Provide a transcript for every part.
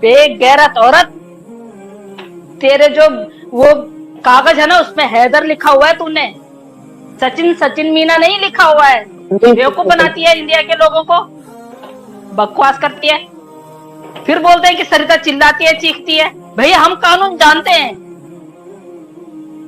बेगैरत औरत। तेरे जो वो कागज है ना उसमें हैदर लिखा हुआ है, तूने सचिन सचिन मीना नहीं लिखा हुआ है। बेवकूफ बनाती है इंडिया के लोगों को, बकवास करती है। फिर बोलते हैं कि सरिता चिल्लाती है चीखती है। भैया हम कानून जानते हैं,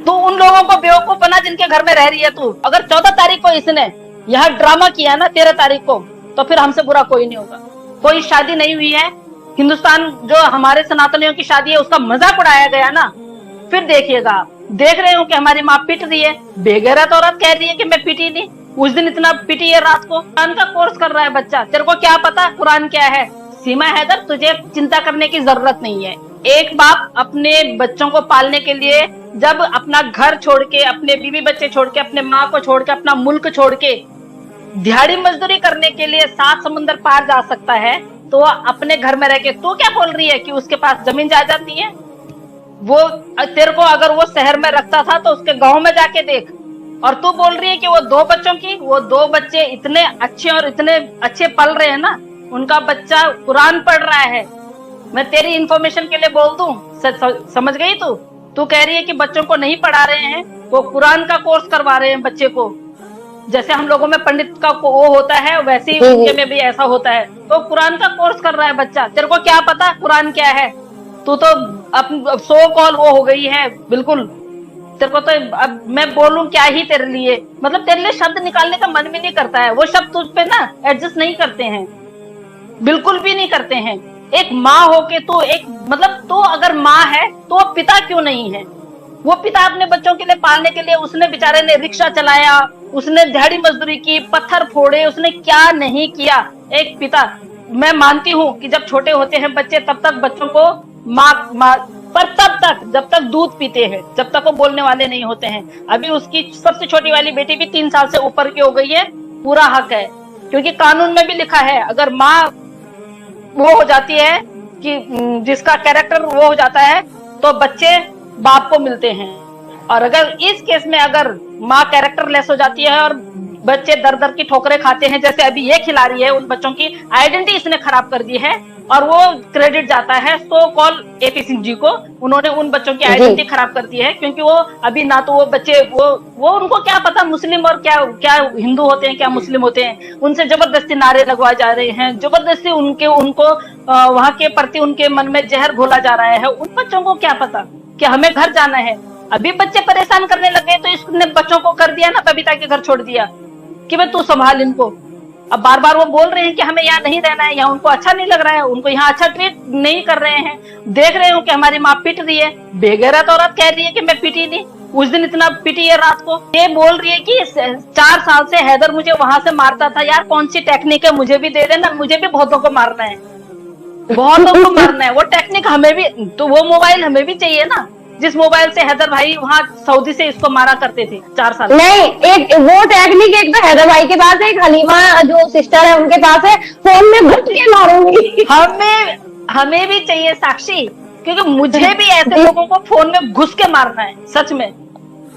तू उन लोगों को बेवकूफ बना जिनके घर में रह रही है तू। अगर 14 तारीख को इसने यह ड्रामा किया ना 13 तारीख को, तो फिर हमसे बुरा कोई नहीं होगा। कोई शादी नहीं हुई है, हिंदुस्तान जो हमारे सनातनियों की शादी है उसका मजाक उड़ाया गया ना, फिर देखिएगा। देख रहे हो कि हमारी माँ पिट रही है, बेगैरत औरत कह रही है कि मैं पिटी नहीं। उस दिन इतना पिटी है रात को। कुरान का कोर्स कर रहा है बच्चा, तेरे को क्या पता कुरान क्या है? सीमा हैदर, तुझे चिंता करने की जरूरत नहीं है। एक बाप अपने बच्चों को पालने के लिए जब अपना घर छोड़ के, अपने बीवी बच्चे छोड़ के, अपने माँ को छोड़ के, अपना मुल्क छोड़ के दिहाड़ी मजदूरी करने के लिए 7 समुंदर पार जा सकता है, तो अपने घर में रह के तू क्या बोल रही है कि उसके पास जमीन जायदाद नहीं है? वो तेरे को अगर वो शहर में रखता था तो उसके गांव में जाके देख। और तू बोल रही है कि वो 2 बच्चों की, वो 2 बच्चे इतने अच्छे और इतने अच्छे पल रहे हैं ना, उनका बच्चा कुरान पढ़ रहा है। मैं तेरी इंफॉर्मेशन के लिए बोल दूं, समझ गई तू? तू कह रही है कि बच्चों को नहीं पढ़ा रहे हैं, वो कुरान का कोर्स करवा रहे हैं बच्चे को। जैसे हम लोगों में पंडित का वो होता है, वैसे ही उनके में भी ऐसा होता है। तो कुरान का कोर्स कर रहा है बच्चा। तेरे को क्या पता कुरान क्या है? तू तो अब सो कॉल वो हो गई है बिल्कुल। तेरे को तो अब मैं बोलूं क्या ही तेरे लिए, मतलब तेरे लिए शब्द निकालने का मन भी नहीं करता है। वो शब्द तुझ पे ना एडजस्ट नहीं करते हैं, बिल्कुल भी नहीं करते हैं। एक माँ होके तू एक मतलब तू अगर माँ है तो पिता क्यों नहीं है? वो पिता अपने बच्चों के लिए पालने के लिए उसने बेचारे ने रिक्शा चलाया, उसने दिहाड़ी मजदूरी की, पत्थर फोड़े, उसने क्या नहीं किया। एक पिता, मैं मानती हूँ कि जब छोटे होते हैं बच्चे तब तक बच्चों को माँ पर तब तक जब तक दूध पीते हैं, जब तक वो बोलने वाले नहीं होते हैं। अभी उसकी सबसे छोटी वाली बेटी भी 3 साल से ऊपर की हो गई है, पूरा हक है, क्योंकि कानून में भी लिखा है अगर माँ वो हो जाती है कि जिसका कैरेक्टर वो हो जाता है तो बच्चे बाप को मिलते हैं। और अगर इस केस में अगर माँ कैरेक्टर लेस हो जाती है और बच्चे दर दर की ठोकरें खाते हैं, जैसे अभी ये खिला रही है, उन बच्चों की आइडेंटिटी इसने खराब कर दी है और वो क्रेडिट जाता है सो कॉल एपी सिंह जी को। उन्होंने उन बच्चों की आइडेंटिटी खराब कर दी है, क्योंकि वो अभी ना तो वो बच्चे वो उनको क्या पता मुस्लिम और क्या क्या हिंदू होते हैं, क्या मुस्लिम होते हैं। उनसे जबरदस्ती नारे लगवाए जा रहे हैं, जबरदस्ती उनको वहां के प्रति उनके मन में जहर घोला जा रहा है। उन बच्चों को क्या पता कि हमें घर जाना है। अभी बच्चे परेशान करने लगे तो इसने बच्चों को कर दिया ना, बबीता के घर छोड़ दिया कि भाई तू संभाल इनको। अब बार बार वो बोल रहे हैं कि हमें यहाँ नहीं रहना है, यहाँ उनको अच्छा नहीं लग रहा है, उनको यहाँ अच्छा ट्रीट नहीं कर रहे हैं। देख रहे हो कि हमारी माँ पिट रही है, बेगैरत औरत कह रही है कि मैं पिटी नहीं। उस दिन इतना पिटी है रात को। ये बोल रही है कि 4 साल से हैदर मुझे वहां से मारता था। यार कौन सी टेक्निक है, मुझे भी दे देना, मुझे भी बहुतों को मारना है, बहुतों को मारना है। वो टेक्निक हमें भी, तो वो मोबाइल हमें भी चाहिए ना, जिस मोबाइल से हैदर भाई वहाँ सऊदी से इसको मारा करते थे 4 साल। नहीं, एक वो टेक्निक एक तो हैदर भाई के पास है, एक हलीमा जो सिस्टर है उनके पास है, फोन में घुस के मारूंगी। हमें भी चाहिए साक्षी, क्योंकि मुझे भी ऐसे लोगों को फोन में घुस के मारना है सच में।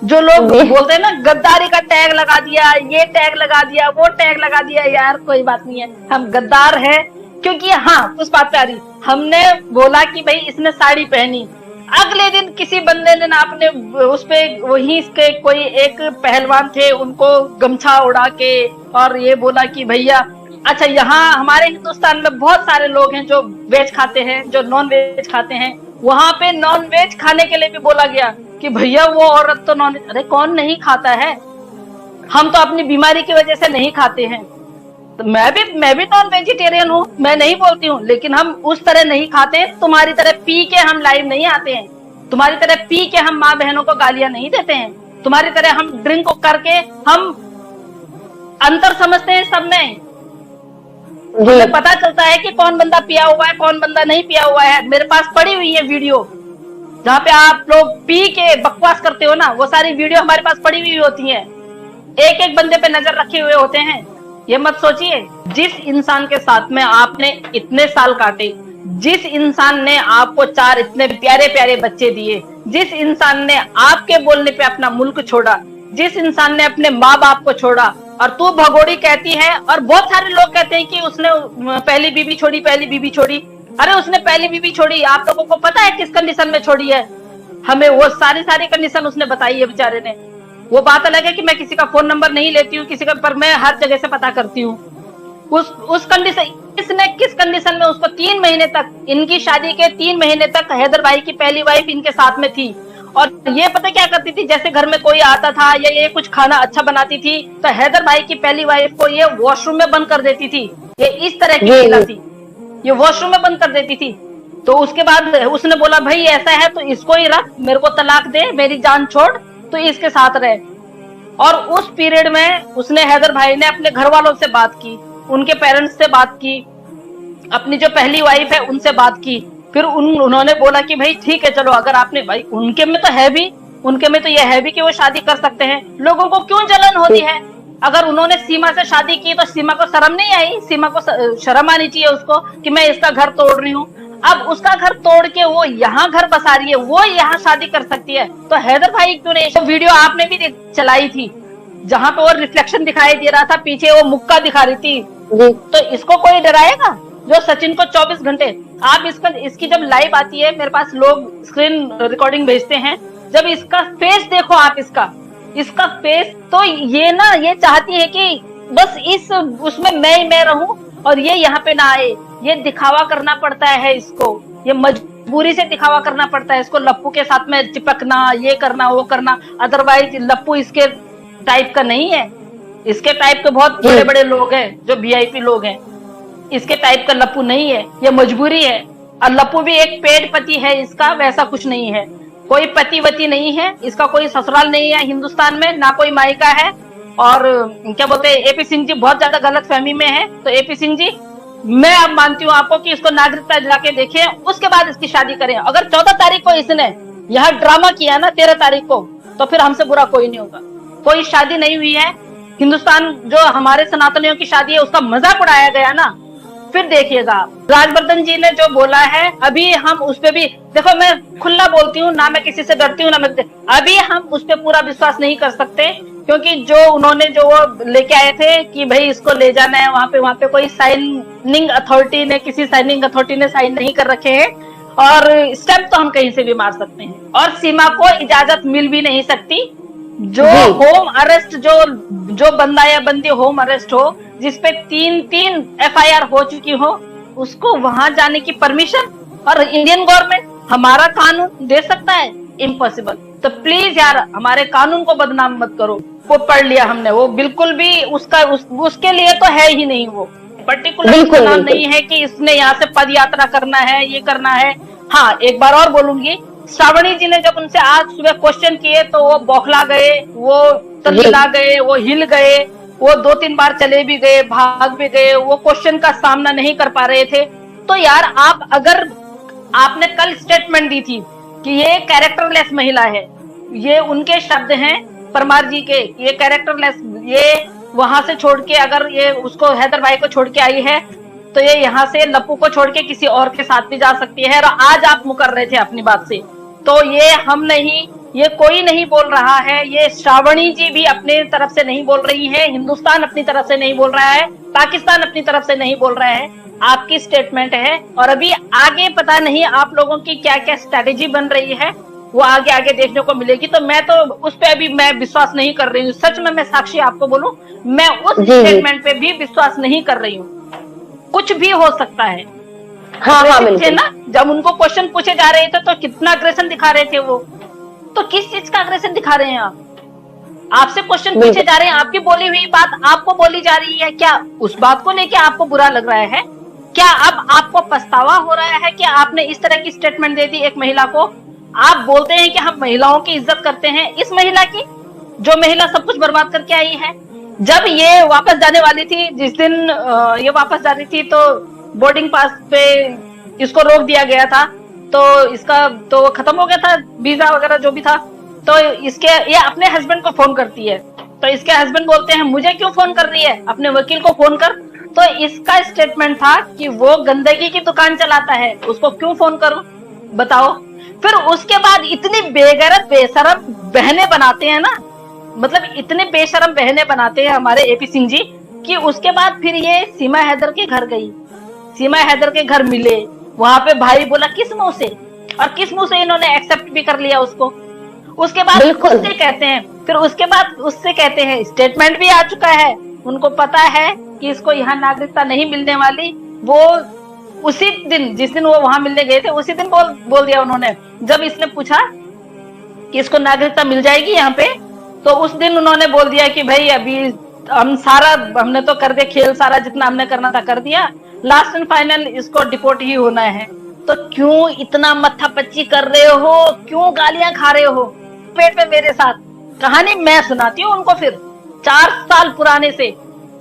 जो लोग बोलते हैं ना गद्दारी का टैग लगा दिया, ये टैग लगा दिया, वो टैग लगा दिया, यार कोई बात नहीं है, हम गद्दार है। क्योंकि हाँ उस बात पे आ रही, हमने बोला कि भाई इसने साड़ी पहनी, अगले दिन किसी बंदे ने ना अपने उस पे वही के कोई एक पहलवान थे उनको गमछा उड़ा के और ये बोला कि भैया अच्छा, यहाँ हमारे हिंदुस्तान में बहुत सारे लोग हैं जो वेज खाते हैं, जो नॉन वेज खाते हैं। वहां पे नॉन वेज खाने के लिए भी बोला गया कि भैया वो औरत तो नॉन, अरे कौन नहीं खाता है? हम तो अपनी बीमारी की वजह से नहीं खाते हैं। तो मैं भी नॉन वेजिटेरियन हूँ, मैं नहीं बोलती हूँ, लेकिन हम उस तरह नहीं खाते। तुम्हारी तरह पी के हम लाइव नहीं आते हैं, तुम्हारी तरह पी के हम माँ बहनों को गालियां नहीं देते हैं, तुम्हारी तरह हम ड्रिंक करके हम अंतर समझते हैं सब में। मुझे पता चलता है कि कौन बंदा पिया हुआ है, कौन बंदा नहीं पिया हुआ है। मेरे पास पड़ी हुई है वीडियो जहाँ पे आप लोग पी के बकवास करते हो ना, वो सारी वीडियो हमारे पास पड़ी हुई होती है। एक एक बंदे पे नजर रखे हुए होते हैं। ये मत सोचिए, जिस इंसान के साथ में आपने इतने साल काटे, जिस इंसान ने आपको 4 इतने प्यारे प्यारे बच्चे दिए, जिस इंसान ने आपके बोलने पे अपना मुल्क छोड़ा, जिस इंसान ने अपने माँ बाप को छोड़ा, और तू भगोड़ी कहती है। और बहुत सारे लोग कहते हैं कि उसने पहली बीवी छोड़ी, पहली बीवी छोड़ी। अरे उसने पहली बीवी छोड़ी, आप लोगों को पता है किस कंडीशन में छोड़ी है? हमें वो सारी सारी कंडीशन उसने बताई है बेचारे ने। वो बात अलग है कि मैं किसी का फोन नंबर नहीं लेती हूँ किसी का, पर मैं हर जगह से पता करती हूँ। उस कंडीशन, इसने किस कंडीशन में उसको 3 महीने तक, इनकी शादी के 3 महीने तक हैदर भाई की पहली वाइफ इनके साथ में थी। और ये पता क्या करती थी, जैसे घर में कोई आता था या ये कुछ खाना अच्छा बनाती थी तो हैदर भाई की पहली वाइफ को ये वॉशरूम में बंद कर देती थी। ये इस तरह की महिला थी, ये वॉशरूम में बंद कर देती थी। तो उसके बाद उसने बोला भाई ऐसा है तो इसको ही रख, मेरे को तलाक दे, मेरी जान छोड़, तो इसके साथ रहे। और उस पीरियड में उसने, हैदर भाई ने अपने घर वालों से बात की, उनके पेरेंट्स से बात की, अपनी जो पहली वाइफ है उनसे बात की। फिर उन्होंने बोला कि भाई ठीक है चलो, अगर आपने, भाई उनके में तो है भी, उनके में तो यह है भी कि वो शादी कर सकते हैं। लोगों को क्यों जलन होती है? अगर उन्होंने सीमा से शादी की तो सीमा को शर्म नहीं आई? सीमा को शर्म आनी चाहिए उसको कि मैं इसका घर तोड़ रही हूँ। अब उसका घर तोड़ के वो यहाँ घर बसा रही है, वो यहाँ शादी कर सकती है, तो हैदर भाई क्यों नहीं? तो वीडियो आपने भी चलाई थी जहां पे वो रिफ्लेक्शन दिखाई दे रहा था, पीछे वो मुक्का दिखा रही थी। तो इसको कोई डराएगा जो सचिन को 24 घंटे, आप इसकी जब लाइव आती है मेरे पास, लोग स्क्रीन रिकॉर्डिंग भेजते हैं, जब इसका फेस देखो आप, इसका फेस, तो ये ना, ये चाहती है कि बस इस उसमें मैं रहूं और ये यहाँ पे ना आए। ये दिखावा करना पड़ता है इसको, ये मजबूरी से दिखावा करना पड़ता है इसको, लप्पू के साथ में चिपकना, ये करना वो करना। अदरवाइज लप्पू इसके टाइप का नहीं है। इसके टाइप के बहुत बड़े बड़े लोग हैं जो वीआईपी लोग हैं, इसके टाइप का लप्पू नहीं है, ये मजबूरी है। और लप्पू भी एक पेड पति है इसका, वैसा कुछ नहीं है, कोई पतिवती नहीं है इसका, कोई ससुराल नहीं है हिंदुस्तान में, ना कोई मायका है। और क्या बोलते हैं, एपी सिंह जी बहुत ज्यादा गलत फहमी में है। तो एपी सिंह जी, मैं अब मानती हूँ आपको कि इसको नागरिकता जाके देखें, उसके बाद इसकी शादी करें। अगर 14 तारीख को इसने यह ड्रामा किया ना 13 तारीख को, तो फिर हमसे बुरा कोई नहीं होगा। कोई शादी नहीं हुई है हिंदुस्तान, जो हमारे सनातनियों की शादी है उसका मजाक उड़ाया गया ना, फिर देखिएगा। राजवर्धन जी ने जो बोला है, अभी हम उस पे भी देखो, मैं खुला बोलती हूँ ना, मैं किसी से डरती हूँ ना, मैं अभी हम उस पे पूरा विश्वास नहीं कर सकते, क्योंकि जो उन्होंने जो वो लेके आए थे कि भाई इसको ले जाना है वहां पे कोई साइनिंग अथॉरिटी ने, किसी साइनिंग अथॉरिटी ने साइन नहीं कर रखे हैं। और स्टेप तो हम कहीं से भी मार सकते हैं, और सीमा को इजाजत मिल भी नहीं सकती। जो होम अरेस्ट, जो बंदा या बंदी होम अरेस्ट हो, जिसपे 3 एफआईआर हो चुकी हो, उसको वहां जाने की परमिशन और इंडियन गवर्नमेंट, हमारा कानून दे सकता है? इम्पॉसिबल। तो प्लीज यार, हमारे कानून को बदनाम मत करो। वो पढ़ लिया हमने, वो बिल्कुल भी उसके लिए तो है ही नहीं, वो पर्टिकुलर नाम नहीं है कि इसने यहाँ से पद यात्रा करना है, ये करना है। हाँ, एक बार और बोलूंगी, श्रावणी जी ने जब उनसे आज सुबह क्वेश्चन किए तो वो बौखला गए, वो तल्ला गए, वो हिल गए, वो 2-3 बार चले भी गए, भाग भी गए, वो क्वेश्चन का सामना नहीं कर पा रहे थे। तो यार, आप अगर आपने कल स्टेटमेंट दी थी कि ये कैरेक्टरलेस महिला है, ये उनके शब्द हैं परमार जी के, ये कैरेक्टरलेस, ये वहां से छोड़ के, अगर ये उसको हैदर भाई को छोड़ के आई है तो ये यहाँ से लप्पू को छोड़ के किसी और के साथ भी जा सकती है। और आज आप मुकर रहे थे अपनी बात से, तो ये हम नहीं, ये कोई नहीं बोल रहा है, ये श्रावणी जी भी अपने तरफ से नहीं बोल रही है, हिंदुस्तान अपनी तरफ से नहीं बोल रहा है, पाकिस्तान अपनी तरफ से नहीं बोल रहा है, आपकी स्टेटमेंट है। और अभी आगे पता नहीं आप लोगों की क्या क्या स्ट्रेटेजी बन रही है, वो आगे आगे देखने को मिलेगी। तो मैं तो उस पर अभी मैं विश्वास नहीं कर रही हूँ, सच में, मैं साक्षी आपको बोलूं, मैं उस स्टेटमेंट पे भी विश्वास नहीं कर रही हूँ। कुछ भी हो सकता है। हाँ, थे ना, जब उनको क्वेश्चन पूछे जा रहे थे तो कितना अग्रेशन दिखा रहे थे वो, तो किस चीज का अग्रेशन दिखा रहे हैं आप? आपसे क्वेश्चन पूछे जा रहे हैं, आपकी बोली हुई बात आपको बोली जा रही है, क्या उस बात को लेके आपको बुरा लग रहा है? क्या अब आपको पछतावा हो रहा है कि आपने इस तरह की स्टेटमेंट दे दी एक महिला को? आप बोलते हैं कि हम महिलाओं की इज्जत करते हैं, इस महिला की, जो महिला सब कुछ बर्बाद करके आई है। जब ये वापस जाने वाली थी, जिस दिन ये वापस जा रही थी, तो बोर्डिंग पास पे इसको रोक दिया गया था, तो इसका तो खत्म हो गया था वीजा वगैरह जो भी था। तो ये अपने हस्बैंड को फोन करती है, तो इसके हस्बैंड बोलते हैं मुझे क्यों फोन कर रही है, अपने वकील को फोन कर। तो इसका स्टेटमेंट था कि वो गंदगी की दुकान चलाता है, उसको क्यों फोन करूं, बताओ। फिर उसके बाद इतनी बेगैरत बेशरम बहनें बनाते हैं ना, मतलब इतने बेशरम बहनें बनाते हैं हमारे एपी सिंह जी, कि उसके बाद फिर ये सीमा हैदर के घर गई, सीमा हैदर के घर मिले, वहां पे भाई बोला किस मुंह से, और किस मुंह से इन्होंने एक्सेप्ट भी कर लिया उसको। उसके बाद बिल्कुल। उससे कहते हैं, फिर उसके बाद उससे कहते हैं स्टेटमेंट भी आ चुका है, उनको पता है कि इसको यहाँ नागरिकता नहीं मिलने वाली। वो उसी दिन, जिस दिन वो वहां मिलने गए थे, उसी दिन बोल दिया उन्होंने। जब इसने पूछा कि इसको नागरिकता मिल जाएगी यहाँ पे, तो उस दिन उन्होंने बोल दिया कि भाई अभी हमने तो कर दिया खेल सारा, जितना हमने करना था कर दिया, लास्ट एंड फाइनल इसको डिपोर्ट ही होना है। तो क्यों इतना मत्थापच्ची कर रहे हो, क्यों गालियां खा रहे हो पेट में मेरे साथ? कहानी मैं सुनाती हूँ उनको फिर 4 साल पुराने से।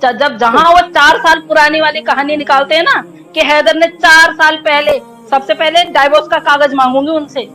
जब जहां वो 4 साल पुरानी वाली कहानी निकालते हैं ना, कि हैदर ने 4 साल पहले, सबसे पहले डाइवोर्स का कागज मांगूंगी उनसे